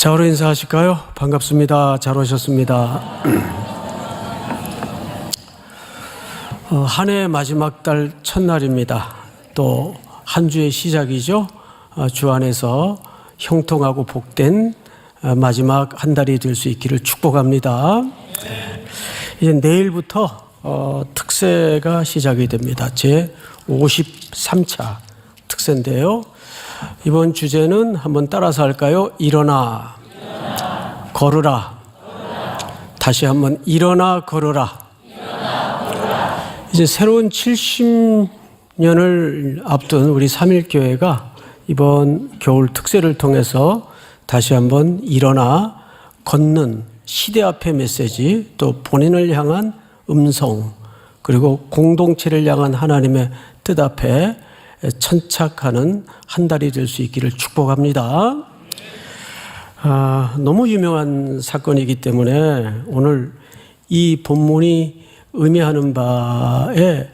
자로 인사하실까요? 반갑습니다. 잘 오셨습니다. 한 해 마지막 달 첫날입니다. 또 한 주의 시작이죠. 주 안에서 형통하고 복된 마지막 한 달이 될 수 있기를 축복합니다. 이제 내일부터 특세가 시작이 됩니다. 제 53차 특세인데요. 이번 주제는 한번 따라서 할까요? 일어나, 걸으라. 다시 한번 일어나, 걸으라. 이제 새로운 70년을 앞둔 우리 삼일교회가 이번 겨울 특세를 통해서 다시 한번 일어나, 걷는 시대 앞의 메시지, 또 본인을 향한 음성, 그리고 공동체를 향한 하나님의 뜻 앞에 천착하는 한 달이 될 수 있기를 축복합니다. 너무 유명한 사건이기 때문에 오늘 이 본문이 의미하는 바에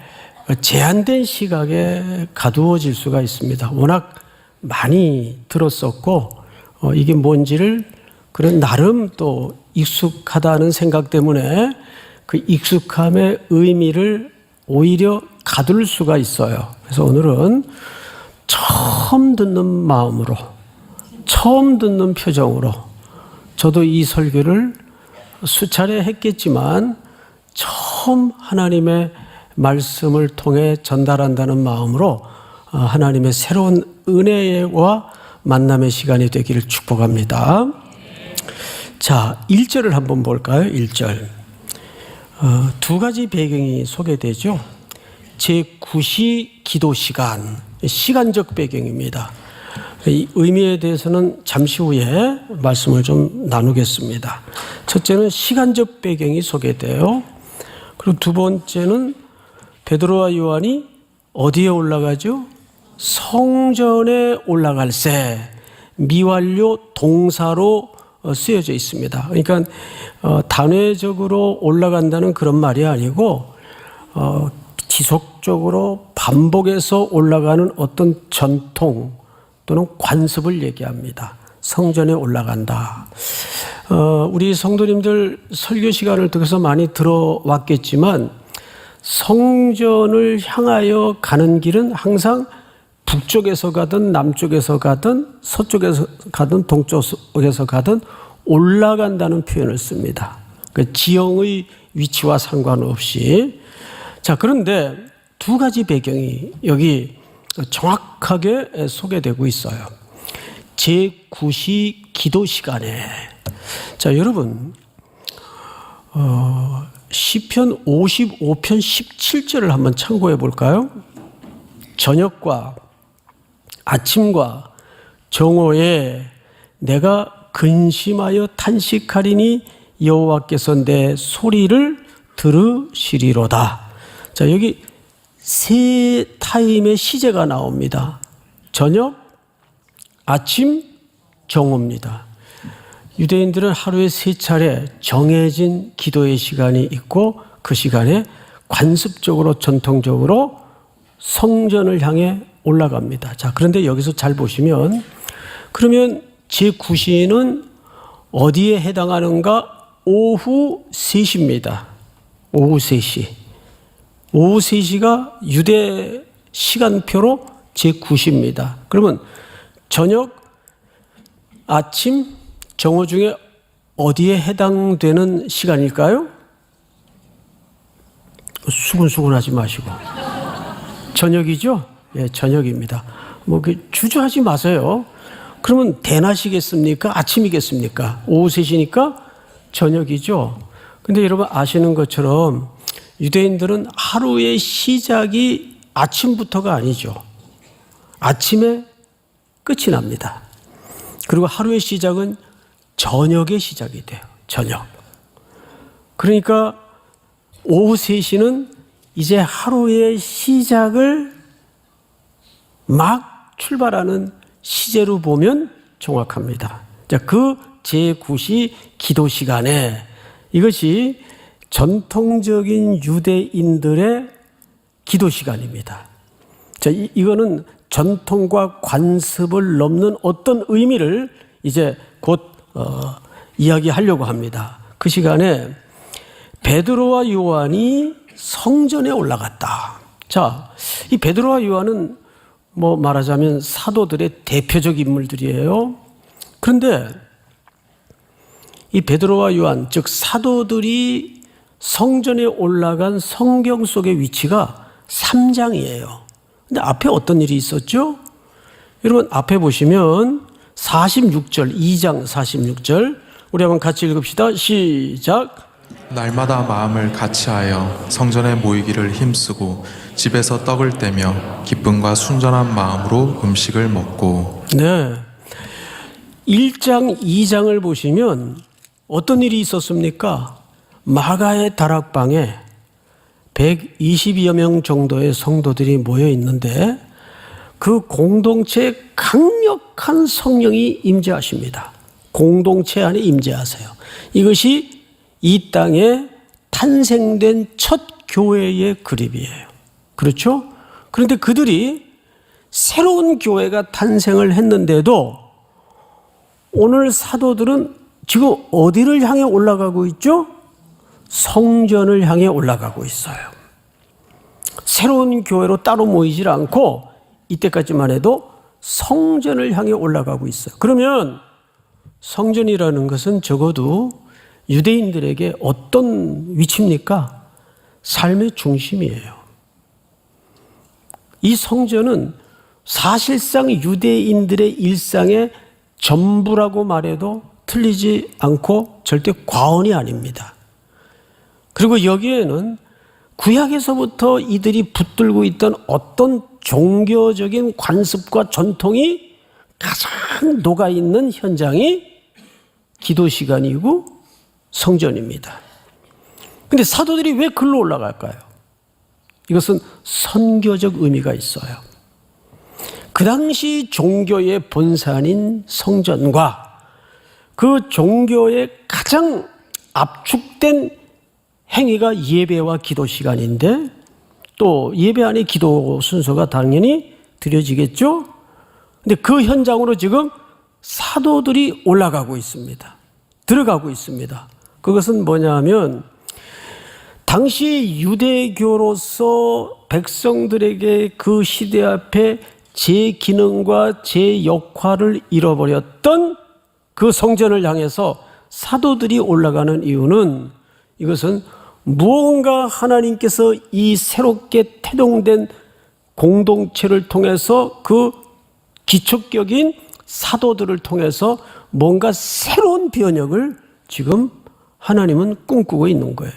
제한된 시각에 가두어질 수가 있습니다. 워낙 많이 들었었고 이게 뭔지를 그런 나름 또 익숙하다는 생각 때문에 그 익숙함의 의미를 오히려 가둘 수가 있어요. 그래서 오늘은 처음 듣는 마음으로, 처음 듣는 표정으로, 저도 이 설교를 수차례 했겠지만 처음 하나님의 말씀을 통해 전달한다는 마음으로 하나님의 새로운 은혜와 만남의 시간이 되기를 축복합니다. 자, 1절을 한번 볼까요? 1절. 두 가지 배경이 소개되죠. 제9시 기도 시간, 시간적 배경입니다. 이 의미에 대해서는 잠시 후에 말씀을 좀 나누겠습니다. 첫째는 시간적 배경이 소개돼요. 그리고 두 번째는 베드로와 요한이 어디에 올라가죠? 성전에 올라갈새, 미완료 동사로 쓰여져 있습니다. 그러니까 단회적으로 올라간다는 그런 말이 아니고 지속적으로 반복해서 올라가는 어떤 전통 또는 관습을 얘기합니다. 성전에 올라간다. 우리 성도님들 설교 시간을 통해서 많이 들어왔겠지만 성전을 향하여 가는 길은 항상 북쪽에서 가든 남쪽에서 가든 서쪽에서 가든 동쪽에서 가든 올라간다는 표현을 씁니다. 그 지형의 위치와 상관없이. 자, 그런데 두 가지 배경이 여기 정확하게 소개되고 있어요. 제9시 기도 시간에. 자, 여러분, 시편 55편 17절을 한번 참고해 볼까요? 저녁과 아침과 정오에 내가 근심하여 탄식하리니 여호와께서 내 소리를 들으시리로다. 자, 여기 세 타임의 시제가 나옵니다. 저녁, 아침, 정오입니다. 유대인들은 하루에 세 차례 정해진 기도의 시간이 있고 그 시간에 관습적으로 전통적으로 성전을 향해 올라갑니다. 자, 그런데 여기서 잘 보시면 그러면 제9시는 어디에 해당하는가? 오후 3시입니다. 오후 3시. 오후 3시가 유대 시간표로 제9시입니다. 그러면 저녁, 아침, 정오 중에 어디에 해당되는 시간일까요? 수근수근하지 마시고. 저녁이죠? 예, 저녁입니다. 주저하지 마세요. 그러면 대낮이겠습니까? 아침이겠습니까? 오후 3시니까 저녁이죠. 근데 여러분 아시는 것처럼 유대인들은 하루의 시작이 아침부터가 아니죠. 아침에 끝이 납니다. 그리고 하루의 시작은 저녁에 시작이 돼요. 저녁. 그러니까 오후 3시는 이제 하루의 시작을 막 출발하는 시제로 보면 정확합니다. 자, 그 제9시 기도 시간에 이것이 전통적인 유대인들의 기도 시간입니다. 자, 이거는 전통과 관습을 넘는 어떤 의미를 이제 곧 이야기하려고 합니다. 그 시간에 베드로와 요한이 성전에 올라갔다. 자, 이 베드로와 요한은 뭐 말하자면 사도들의 대표적 인물들이에요. 그런데 이 베드로와 요한, 즉 사도들이 성전에 올라간 성경 속의 위치가 3장이에요. 근데 앞에 어떤 일이 있었죠? 여러분 앞에 보시면 46절, 2장 46절 우리 한번 같이 읽읍시다. 시작. 날마다 마음을 같이하여 성전에 모이기를 힘쓰고 집에서 떡을 떼며 기쁨과 순전한 마음으로 음식을 먹고. 네, 1장, 2장을 보시면 어떤 일이 있었습니까? 마가의 다락방에 120여 명 정도의 성도들이 모여 있는데 그 공동체에 강력한 성령이 임재하십니다. 공동체 안에 임재하세요. 이것이 이 땅에 탄생된 첫 교회의 그림이에요. 그렇죠? 그런데 그들이 새로운 교회가 탄생을 했는데도 오늘 사도들은 지금 어디를 향해 올라가고 있죠? 성전을 향해 올라가고 있어요. 새로운 교회로 따로 모이질 않고 이때까지만 해도 성전을 향해 올라가고 있어요. 그러면 성전이라는 것은 적어도 유대인들에게 어떤 위치입니까? 삶의 중심이에요. 이 성전은 사실상 유대인들의 일상의 전부라고 말해도 틀리지 않고 절대 과언이 아닙니다. 그리고 여기에는 구약에서부터 이들이 붙들고 있던 어떤 종교적인 관습과 전통이 가장 녹아있는 현장이 기도 시간이고 성전입니다. 그런데 사도들이 왜 글로 올라갈까요? 이것은 선교적 의미가 있어요. 그 당시 종교의 본산인 성전과 그 종교의 가장 압축된 행위가 예배와 기도 시간인데 또 예배 안에 기도 순서가 당연히 드려지겠죠? 근데 그 현장으로 지금 사도들이 올라가고 있습니다. 들어가고 있습니다. 그것은 뭐냐 하면 당시 유대교로서 백성들에게 그 시대 앞에 제 기능과 제 역할을 잃어버렸던 그 성전을 향해서 사도들이 올라가는 이유는 이것은 무언가 하나님께서 이 새롭게 태동된 공동체를 통해서 그 기초격인 사도들을 통해서 뭔가 새로운 변혁을 지금 하나님은 꿈꾸고 있는 거예요.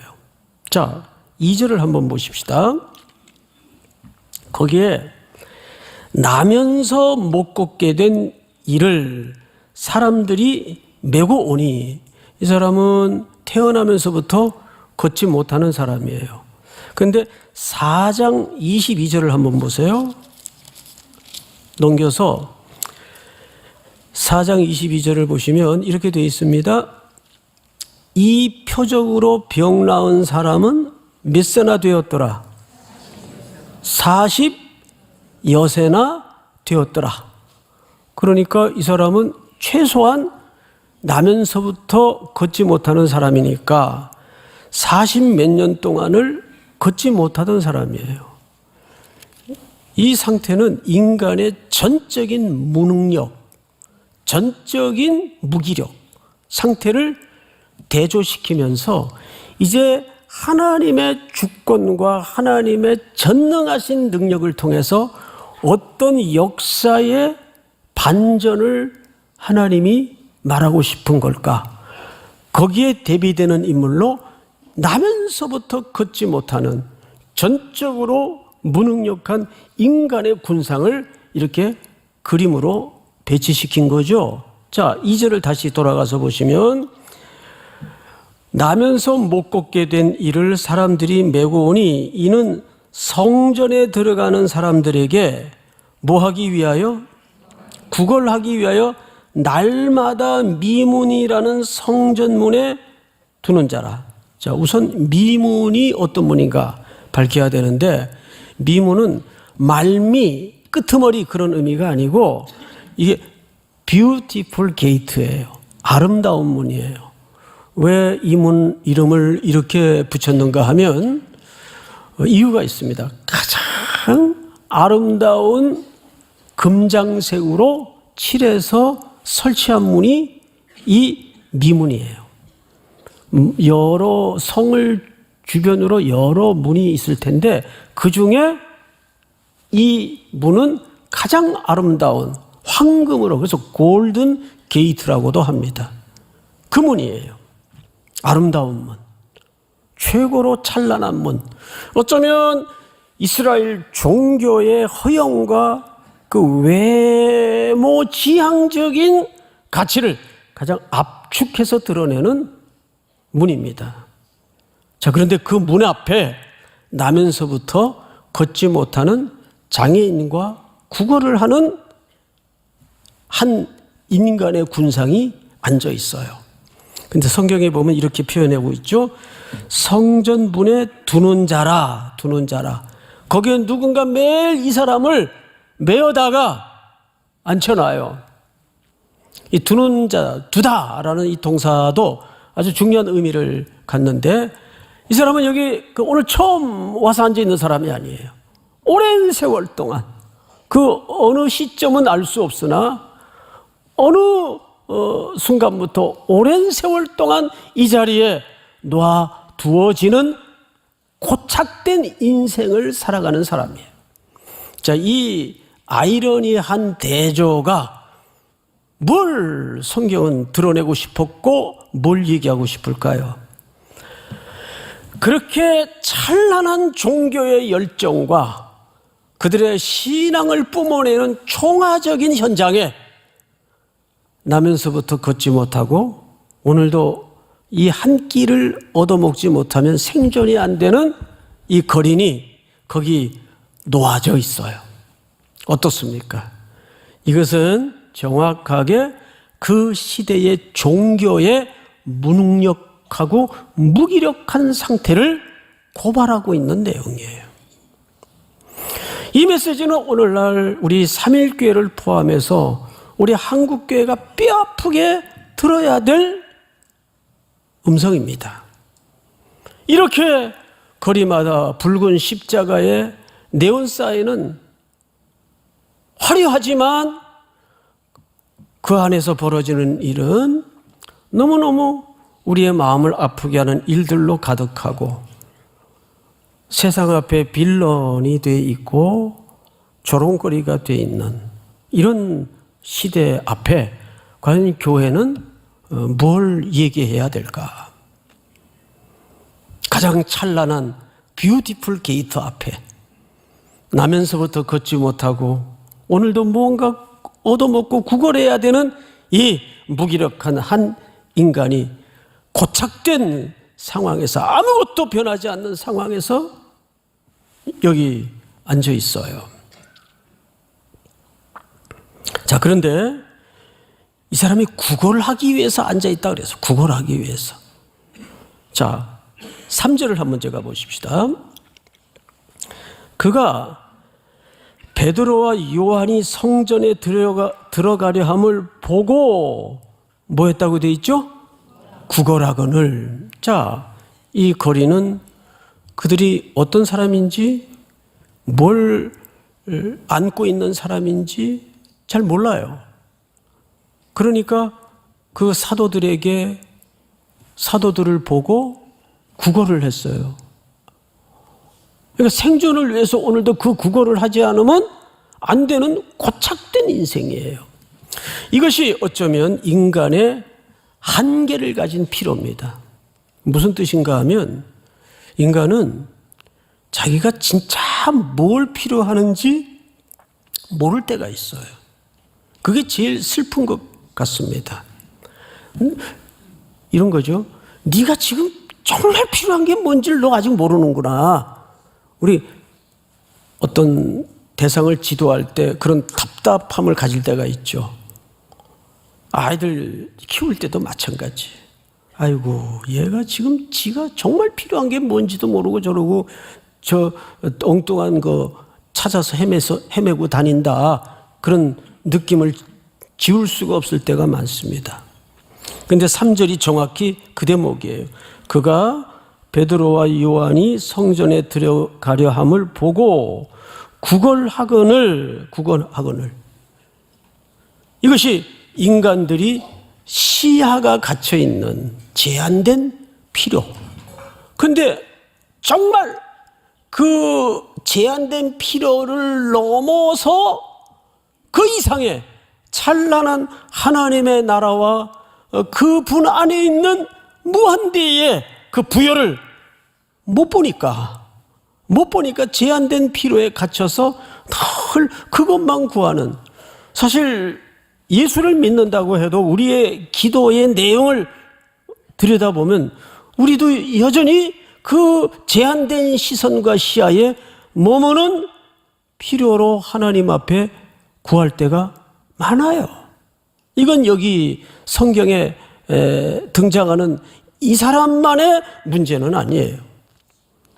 자, 2절을 한번 보십시다. 거기에 나면서 못 걷게 된 이를 사람들이 메고 오니 이 사람은 태어나면서부터 걷지 못하는 사람이에요. 그런데 4장 22절을 한번 보세요. 넘겨서 4장 22절을 보시면 이렇게 되어 있습니다. 이 표적으로 병 나은 사람은 몇 세나 되었더라? 40여세나 되었더라. 그러니까 이 사람은 최소한 나면서부터 걷지 못하는 사람이니까 40 몇 년 동안을 걷지 못하던 사람이에요. 이 상태는 인간의 전적인 무능력, 전적인 무기력 상태를 대조시키면서 이제 하나님의 주권과 하나님의 전능하신 능력을 통해서 어떤 역사의 반전을 하나님이 말하고 싶은 걸까? 거기에 대비되는 인물로 나면서부터 걷지 못하는 전적으로 무능력한 인간의 군상을 이렇게 그림으로 배치시킨 거죠. 자, 2절을 다시 돌아가서 보시면 나면서 못 걷게 된 이를 사람들이 메고 오니 이는 성전에 들어가는 사람들에게 뭐 하기 위하여? 구걸하기 위하여 날마다 미문이라는 성전문에 두는 자라. 자, 우선 미문이 어떤 문인가 밝혀야 되는데 미문은 말미, 끄트머리 그런 의미가 아니고 이게 beautiful gate예요. 아름다운 문이에요. 왜 이 문 이름을 이렇게 붙였는가 하면 이유가 있습니다. 가장 아름다운 금장색으로 칠해서 설치한 문이 이 미문이에요. 여러 성을 주변으로 여러 문이 있을 텐데 그 중에 이 문은 가장 아름다운 황금으로, 그래서 골든 게이트라고도 합니다. 그 문이에요. 아름다운 문, 최고로 찬란한 문. 어쩌면 이스라엘 종교의 허영과 그 외모 지향적인 가치를 가장 압축해서 드러내는 문입니다. 자, 그런데 그 문 앞에 나면서부터 걷지 못하는 장애인과 구걸을 하는 한 인간의 군상이 앉아 있어요. 근데 성경에 보면 이렇게 표현하고 있죠. 성전 문에 두는 자라, 두는 자라. 거기에 누군가 매일 이 사람을 메어다가 앉혀놔요. 이 두는 자, 두다라는 이 동사도 아주 중요한 의미를 갖는데, 이 사람은 여기 오늘 처음 와서 앉아 있는 사람이 아니에요. 오랜 세월 동안, 그 어느 시점은 알 수 없으나 어느 순간부터 오랜 세월 동안 이 자리에 놔두어지는 고착된 인생을 살아가는 사람이에요. 자, 이 아이러니한 대조가 뭘 성경은 드러내고 싶었고 뭘 얘기하고 싶을까요? 그렇게 찬란한 종교의 열정과 그들의 신앙을 뿜어내는 총화적인 현장에 나면서부터 걷지 못하고 오늘도 이 한 끼를 얻어먹지 못하면 생존이 안 되는 이 거린이 거기 놓아져 있어요. 어떻습니까? 이것은 정확하게 그 시대의 종교의 무능력하고 무기력한 상태를 고발하고 있는 내용이에요. 이 메시지는 오늘날 우리 삼일교회를 포함해서 우리 한국교회가 뼈아프게 들어야 될 음성입니다. 이렇게 거리마다 붉은 십자가에 네온사인은 화려하지만 그 안에서 벌어지는 일은 너무너무 우리의 마음을 아프게 하는 일들로 가득하고 세상 앞에 빌런이 돼 있고 조롱거리가 돼 있는 이런 시대 앞에 과연 교회는 뭘 얘기해야 될까? 가장 찬란한 뷰티풀 게이트 앞에 나면서부터 걷지 못하고 오늘도 무언가 얻어먹고 구걸해야 되는 이 무기력한 한 인간이 고착된 상황에서 아무것도 변하지 않는 상황에서 여기 앉아 있어요. 자, 그런데 이 사람이 구걸하기 위해서 앉아 있다 그래서 구걸하기 위해서. 자, 3절을 한번 제가 보십시다. 그가 베드로와 요한이 성전에 들어가려 함을 보고 뭐 했다고 되어 있죠? 구걸하거늘. 자, 이 거리는 그들이 어떤 사람인지 뭘 안고 있는 사람인지 잘 몰라요. 그러니까 그 사도들을 보고 구걸을 했어요. 그러니까 생존을 위해서 오늘도 그 구걸을 하지 않으면 안 되는 고착된 인생이에요. 이것이 어쩌면 인간의 한계를 가진 필요입니다. 무슨 뜻인가 하면 인간은 자기가 진짜 뭘 필요하는지 모를 때가 있어요. 그게 제일 슬픈 것 같습니다. 이런 거죠. 네가 지금 정말 필요한 게 뭔지를 너 아직 모르는구나. 우리 어떤 대상을 지도할 때 그런 답답함을 가질 때가 있죠. 아이들 키울 때도 마찬가지. 아이고, 얘가 지금 지가 정말 필요한 게 뭔지도 모르고 저러고 저 엉뚱한 거 찾아서 헤매고 다닌다. 그런 느낌을 지울 수가 없을 때가 많습니다. 근데 3절이 정확히 그 대목이에요. 그가 베드로와 요한이 성전에 들어가려 함을 보고 구걸하거늘. 이것이 인간들이 시야가 갇혀 있는 제한된 필요. 근데 정말 그 제한된 필요를 넘어서 그 이상의 찬란한 하나님의 나라와 그분 안에 있는 무한대의 그 부여를 못 보니까 제한된 필요에 갇혀서 늘 그것만 구하는, 사실 예수를 믿는다고 해도 우리의 기도의 내용을 들여다보면 우리도 여전히 그 제한된 시선과 시야에 머무는 필요로 하나님 앞에 구할 때가 많아요. 이건 여기 성경에 등장하는 이 사람만의 문제는 아니에요.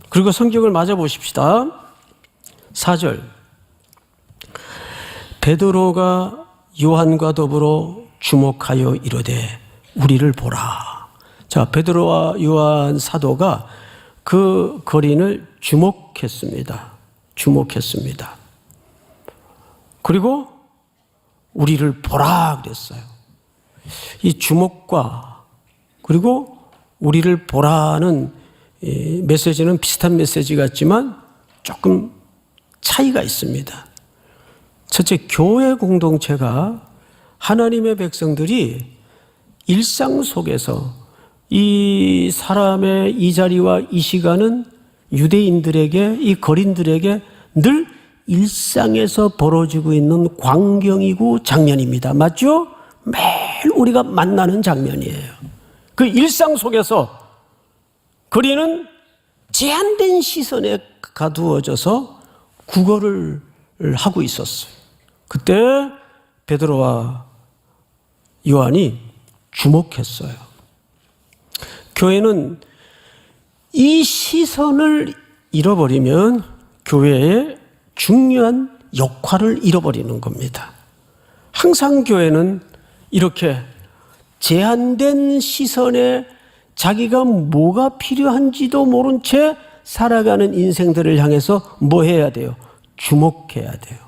그리고 성경을 맞아 보십시다. 4절. 베드로가 요한과 더불어 주목하여 이르되 우리를 보라. 자, 베드로와 요한 사도가 그 거린을 주목했습니다. 그리고 우리를 보라 그랬어요. 이 주목과 그리고 우리를 보라는 메시지는 비슷한 메시지 같지만 조금 차이가 있습니다. 첫째, 교회 공동체가 하나님의 백성들이 일상 속에서 이 사람의 이 자리와 이 시간은 유대인들에게, 이 거린들에게 늘 일상에서 벌어지고 있는 광경이고 장면입니다. 맞죠? 매일 우리가 만나는 장면이에요. 그 일상 속에서 거린은 제한된 시선에 가두어져서 구걸을 하고 있었어요. 그때 베드로와 요한이 주목했어요. 교회는 이 시선을 잃어버리면 교회의 중요한 역할을 잃어버리는 겁니다. 항상 교회는 이렇게 제한된 시선에 자기가 뭐가 필요한지도 모른 채 살아가는 인생들을 향해서 뭐 해야 돼요? 주목해야 돼요.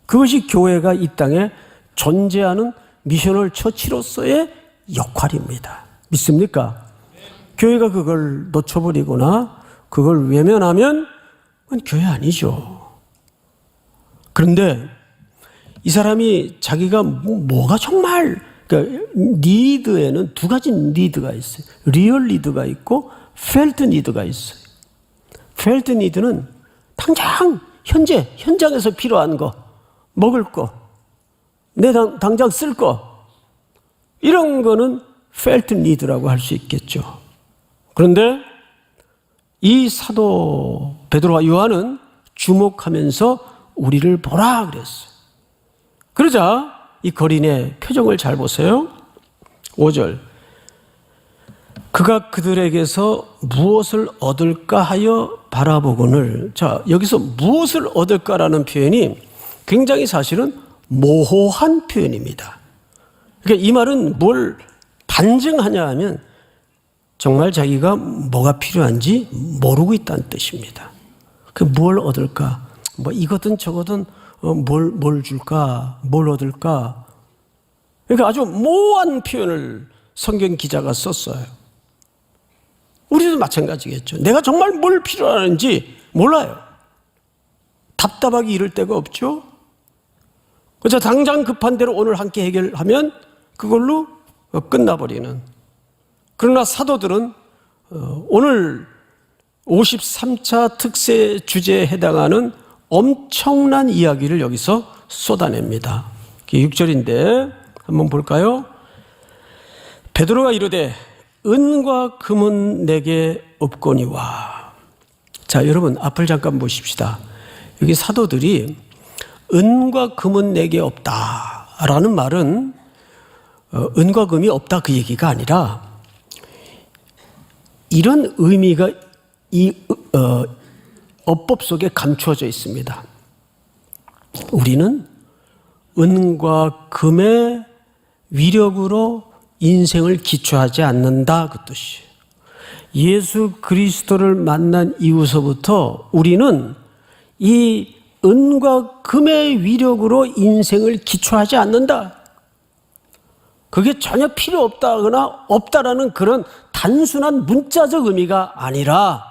그것이 교회가 이 땅에 존재하는 미셔널 처치로서의 역할입니다. 믿습니까? 교회가 그걸 놓쳐버리거나 그걸 외면하면 그건 교회 아니죠. 그런데 이 사람이 자기가 뭐가 정말, 그러니까 니드에는 두 가지 니드가 있어요. 리얼 니드가 있고 펠트 니드가 있어요. 펠트 니드는 당장 현장에서 필요한 거, 먹을 거, 내 당장 쓸 거, 이런 거는 펠트 니드라고 할 수 있겠죠. 그런데 이 사도 베드로와 요한은 주목하면서 우리를 보라 그랬어요. 그러자 이 거린의 표정을 잘 보세요. 5절. 그가 그들에게서 무엇을 얻을까 하여 바라보거늘. 자, 여기서 무엇을 얻을까라는 표현이 굉장히 사실은 모호한 표현입니다. 그러니까 이 말은 뭘 반증하냐 하면 정말 자기가 뭐가 필요한지 모르고 있다는 뜻입니다. 그 뭘 얻을까? 뭐 이거든 저거든 뭘 줄까? 뭘 얻을까? 그러니까 아주 모호한 표현을 성경 기자가 썼어요. 우리도 마찬가지겠죠. 내가 정말 뭘 필요하는지 몰라요. 답답하기 이를 데가 없죠. 그래서 당장 급한 대로 오늘 함께 해결하면 그걸로 끝나버리는. 그러나 사도들은 오늘 53차 특세 주제에 해당하는 엄청난 이야기를 여기서 쏟아냅니다. 6절인데 한번 볼까요? 베드로가 이르되 은과 금은 내게 없거니와. 자, 여러분 앞을 잠깐 보십시다. 여기 사도들이 은과 금은 내게 없다라는 말은 은과 금이 없다 그 얘기가 아니라 이런 의미가 이 어법 속에 감추어져 있습니다. 우리는 은과 금의 위력으로 인생을 기초하지 않는다 그 뜻이에요. 예수 그리스도를 만난 이후서부터 우리는 이 은과 금의 위력으로 인생을 기초하지 않는다. 그게 전혀 필요 없다거나 없다라는 그런 단순한 문자적 의미가 아니라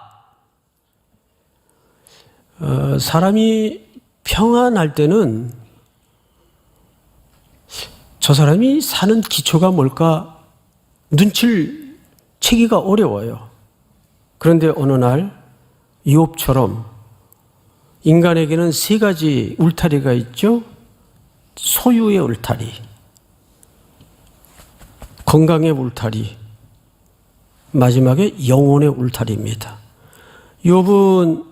사람이 평안할 때는 저 사람이 사는 기초가 뭘까 눈치를 채기가 어려워요. 그런데 어느 날 이욥처럼 인간에게는 세 가지 울타리가 있죠. 소유의 울타리, 건강의 울타리, 마지막에 영혼의 울타리입니다. 욥은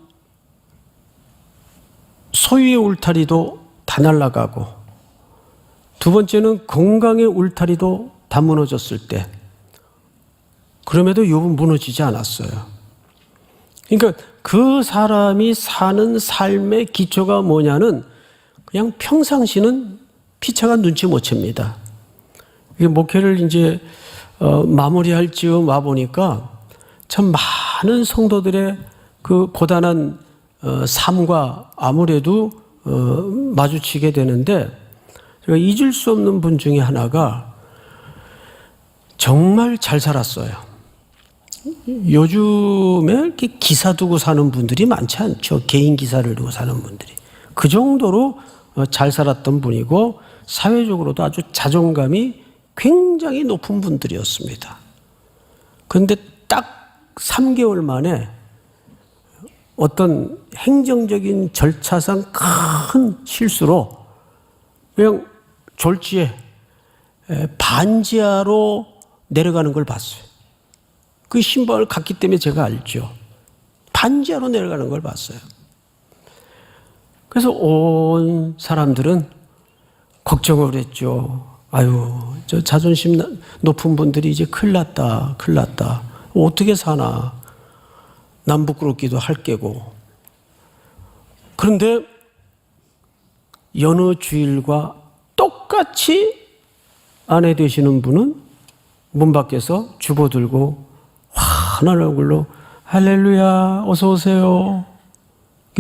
소유의 울타리도 다 날아가고 두 번째는 건강의 울타리도 다 무너졌을 때 그럼에도 욥은 무너지지 않았어요. 그러니까 그 사람이 사는 삶의 기초가 뭐냐는 그냥 평상시는 피차가 눈치 못 챕니다. 목회를 이제 마무리할 즈음 와 보니까 참 많은 성도들의 그 고단한 삶과 아무래도 마주치게 되는데 제가 잊을 수 없는 분 중에 하나가 정말 잘 살았어요. 요즘에 이렇게 기사 두고 사는 분들이 많지 않죠. 개인 기사를 두고 사는 분들이. 그 정도로 잘 살았던 분이고 사회적으로도 아주 자존감이 굉장히 높은 분들이었습니다. 그런데 딱 3개월 만에 어떤 행정적인 절차상 큰 실수로 그냥 졸지에 반지하로 내려가는 걸 봤어요. 그 신방을 갔기 때문에 제가 알죠. 반지하로 내려가는 걸 봤어요. 그래서 온 사람들은 걱정을 했죠. 아유, 저 자존심 높은 분들이 이제 큰일 났다, 큰일 났다. 어떻게 사나. 남 부끄럽기도 할 게고. 그런데 여느 주일과 똑같이 아내 되시는 분은 문 밖에서 주보 들고 환한 얼굴로 할렐루야 어서 오세요.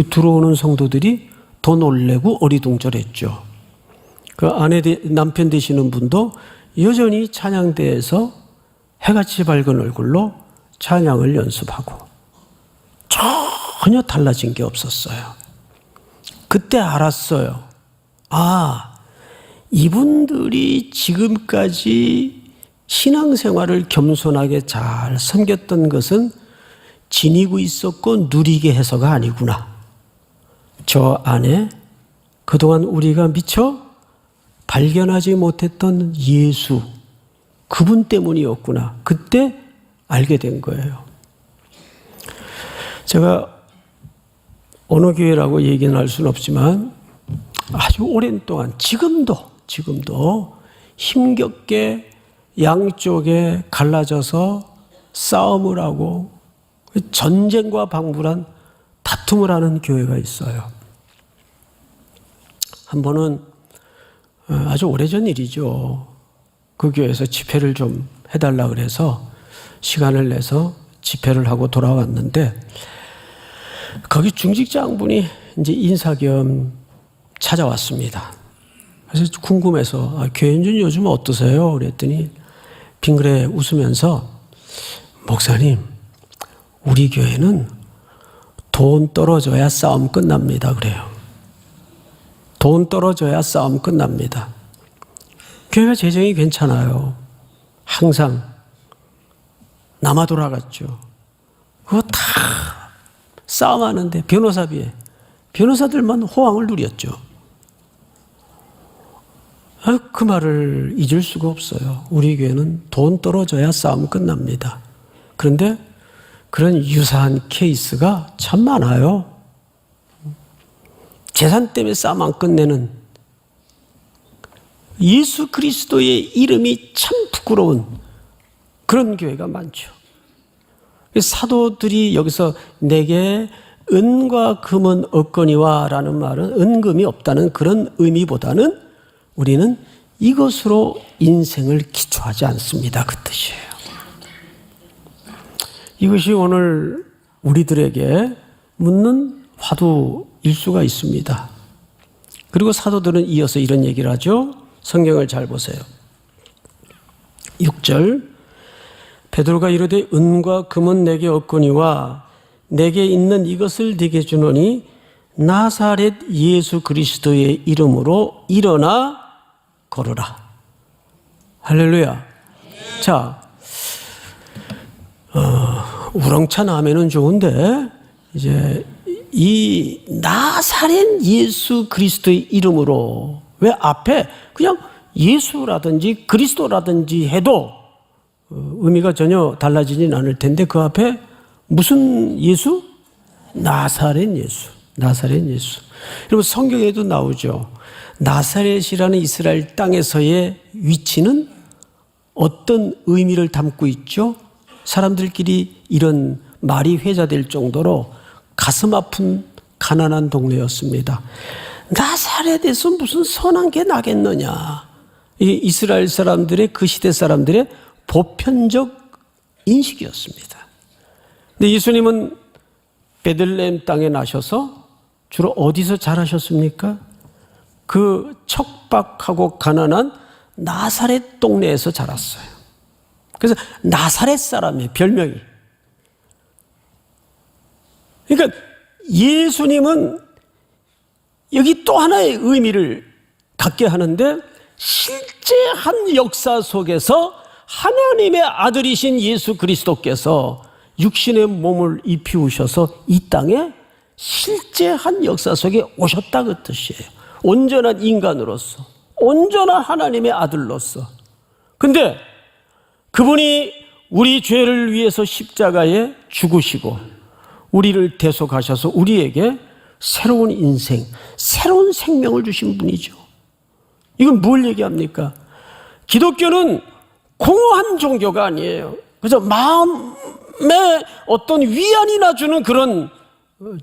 들어오는 성도들이 더 놀래고 어리둥절했죠. 그 남편 되시는 분도 여전히 찬양대에서 해같이 밝은 얼굴로 찬양을 연습하고 전혀 달라진 게 없었어요. 그때 알았어요. 아, 이분들이 지금까지 신앙생활을 겸손하게 잘 섬겼던 것은 지니고 있었고 누리게 해서가 아니구나. 저 안에 그동안 우리가 미처 발견하지 못했던 예수, 그분 때문이었구나. 그때 알게 된 거예요. 제가 어느 교회라고 얘기는 할 수는 없지만 아주 오랜 동안 지금도 힘겹게 양쪽에 갈라져서 싸움을 하고 전쟁과 방불한 다툼을 하는 교회가 있어요. 한 번은 아주 오래전 일이죠. 그 교회에서 집회를 좀 해달라 그래서 시간을 내서 집회를 하고 돌아왔는데 거기 중직장분이 이제 인사 겸 찾아왔습니다. 그래서 궁금해서 교인준 요즘 어떠세요? 그랬더니 빙그레 웃으면서 목사님, 우리 교회는 돈 떨어져야 싸움 끝납니다. 그래요. 돈 떨어져야 싸움 끝납니다. 교회가 재정이 괜찮아요. 항상 남아 돌아갔죠. 그거 다 싸움하는데 변호사비에 변호사들만 호황을 누렸죠. 그 말을 잊을 수가 없어요. 우리 교회는 돈 떨어져야 싸움 끝납니다. 그런데 그런 유사한 케이스가 참 많아요. 재산 때문에 싸움 안 끝내는 예수 그리스도의 이름이 참 부끄러운 그런 교회가 많죠. 사도들이 여기서 내게 은과 금은 없거니와 라는 말은 은금이 없다는 그런 의미보다는 우리는 이것으로 인생을 기초하지 않습니다. 그 뜻이에요. 이것이 오늘 우리들에게 묻는 화두일 수가 있습니다. 그리고 사도들은 이어서 이런 얘기를 하죠. 성경을 잘 보세요. 6절 베드로가 이르되 은과 금은 내게 없거니와 내게 있는 이것을 네게 주노니 나사렛 예수 그리스도의 이름으로 일어나 걸으라. 할렐루야. 자, 우렁찬 아멘은 좋은데 이제 이 나사렛 예수 그리스도의 이름으로, 왜 앞에 그냥 예수라든지 그리스도라든지 해도 의미가 전혀 달라지진 않을 텐데 그 앞에 무슨 예수? 나사렛 예수. 나사렛 예수. 여러분 성경에도 나오죠. 나사렛이라는 이스라엘 땅에서의 위치는 어떤 의미를 담고 있죠? 사람들끼리 이런 말이 회자될 정도로 가슴 아픈 가난한 동네였습니다. 나사렛에서 무슨 선한 게 나겠느냐. 이 이스라엘 사람들의, 그 시대 사람들의 보편적 인식이었습니다. 근데 예수님은 베들레헴 땅에 나셔서 주로 어디서 자라셨습니까? 그 척박하고 가난한 나사렛 동네에서 자랐어요. 그래서 나사렛 사람의 별명이. 그러니까 예수님은 여기 또 하나의 의미를 갖게 하는데, 실제한 역사 속에서 하나님의 아들이신 예수 그리스도께서 육신의 몸을 입히우셔서 이 땅에 실제한 역사 속에 오셨다 그 뜻이에요. 온전한 인간으로서, 온전한 하나님의 아들로서. 근데 그분이 우리 죄를 위해서 십자가에 죽으시고 우리를 대속하셔서 우리에게 새로운 인생, 새로운 생명을 주신 분이죠. 이건 뭘 얘기합니까? 기독교는 공허한 종교가 아니에요. 그래서 마음에 어떤 위안이나 주는 그런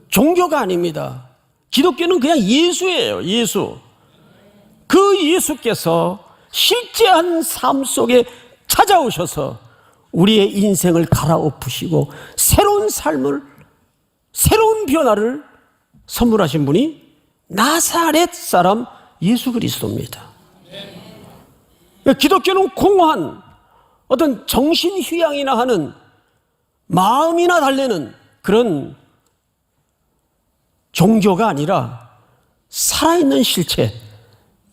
종교가 아닙니다. 기독교는 그냥 예수예요. 예수. 그 예수께서 실제한 삶 속에 찾아오셔서 우리의 인생을 갈아엎으시고 새로운 삶을, 새로운 변화를 선물하신 분이 나사렛 사람 예수 그리스도입니다. 기독교는 공허한 어떤 정신휴양이나 하는, 마음이나 달래는 그런 종교가 아니라 살아있는 실체,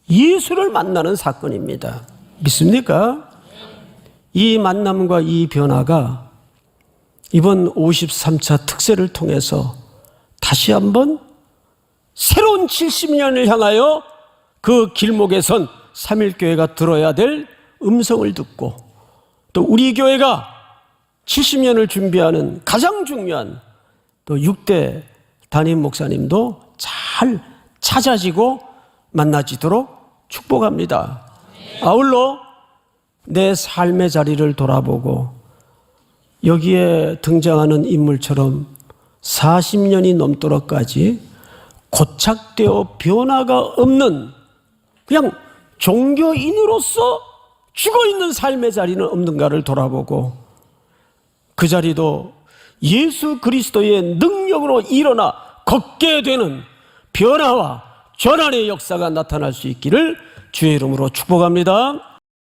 예수를 만나는 사건입니다. 믿습니까? 이 만남과 이 변화가 이번 53차 특세를 통해서 다시 한번 새로운 70년을 향하여 그 길목에 선 삼일교회가 들어야 될 음성을 듣고, 또 우리 교회가 70년을 준비하는 가장 중요한 또 6대 담임 목사님도 잘 찾아지고 만나지도록 축복합니다. 아울러 내 삶의 자리를 돌아보고 여기에 등장하는 인물처럼 40년이 넘도록까지 고착되어 변화가 없는 그냥 종교인으로서 죽어있는 삶의 자리는 없는가를 돌아보고, 그 자리도 예수 그리스도의 능력으로 일어나 걷게 되는 변화와 전환의 역사가 나타날 수 있기를 주의 이름으로 축복합니다.